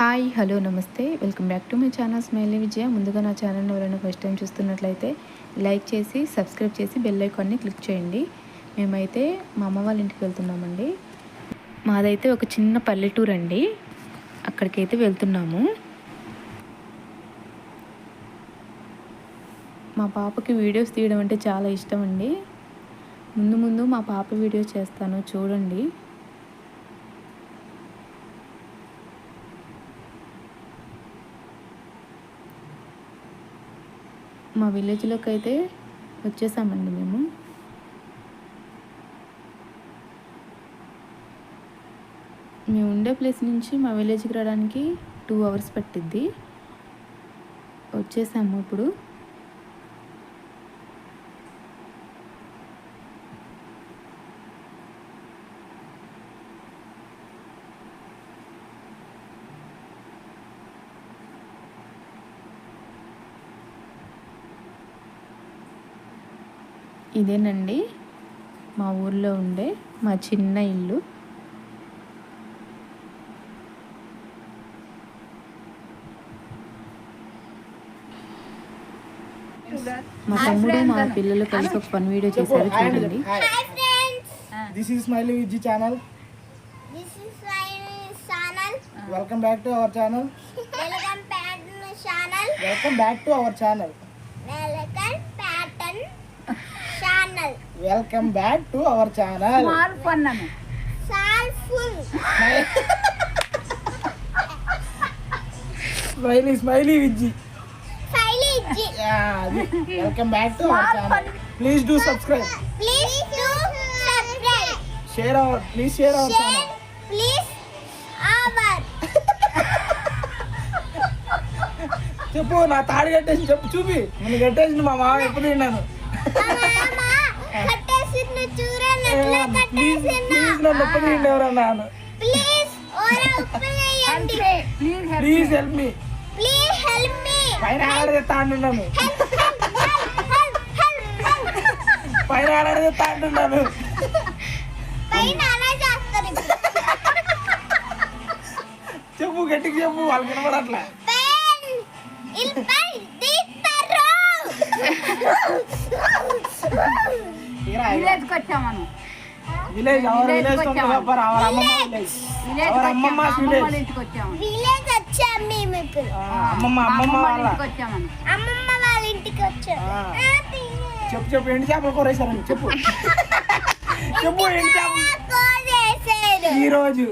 Hi hello నమస్తే welcome back to my channel smiley Vijaya. ముందుగా నా ఛానల్ని ఎవరైనా ఫస్ట్ టైం చూస్తున్నట్లయితే లైక్ చేసి సబ్స్క్రైబ్ చేసి బెల్ ఐకాన్ని క్లిక్ చేయండి. మేమైతే మా అమ్మ వాళ్ళ ఇంటికి వెళ్తున్నామండి. మాదైతే ఒక చిన్న పల్లెటూరు అండి. అక్కడికైతే వెళ్తున్నాము. మా పాపకి వీడియోస్ తీయడం అంటే చాలా ఇష్టం అండి. ముందు మా పాప వీడియోస్ చేస్తాను, చూడండి. మా విలేజ్లోకి అయితే వచ్చేసామండి మేము. ఉండే ప్లేస్ నుంచి మా విలేజ్కి రావడానికి 2 hours పట్టిద్ది. వచ్చేసాము ఇప్పుడు. ఇదేనండి మా ఊర్లో ఉండే మా చిన్న ఇల్లు. మా తమ్ముడు మా పిల్లలు కలిసి ఒక ఫన్ వీడియో చేశారు, చూడండి. This is Smiley Vijay channel. This is Smiley channel. Welcome back to our channel. Welcome back to my channel. Welcome back to our channel. Welcome pattern channel. Welcome back to our channel. Small fun name. Soulful. Smiley Vijay. Smiley G. Yeah. Welcome back to our channel. Please do subscribe. Please do subscribe. Please share our Share. channel. Please our. చెప్పు, నా తాడు కట్టేసి చెప్పు, చూపి. నేను కట్టేసి మా మామ ఎప్పుడు తిన్నాను. Mama, కట్టేసిన చూరనట్లా ప్లీజ్ కట్టేసిన. నన్ను ఎప్పుడు తిండేవరన్నాను. Please ఓర ఉప్పు వేయండి. Please help me. Please help me. పైన ఆడదే తాండున్నాను. పైన ఆడదే తాండున్నాను. పైన అలా చేస్తారు. చెప్పు, గట్టిగా చెప్పు, వాళ్ళకి వినపడట్లా. విలేజ్కి వచ్చామను. విలేజ్ అవర్ విలేజ్ అవర్ అమ్మమ్మ విలేజ్. అవర్ అమ్మమ్మ విలేజ్. ఇంటికి వచ్చాము. విలేజ్ వచ్చాం మేము ఇప్పుడు. అమ్మమ్మ వాళ్ళ ఇంటికి వచ్చామను. అమ్మమ్మ వాళ్ళ ఇంటికి వచ్చాం. చెప్పు ఎండి చేపలు కూరేశారు. చెప్పు చెప్పు ఎండి చేపలు కోసేసారు ఈ రోజు.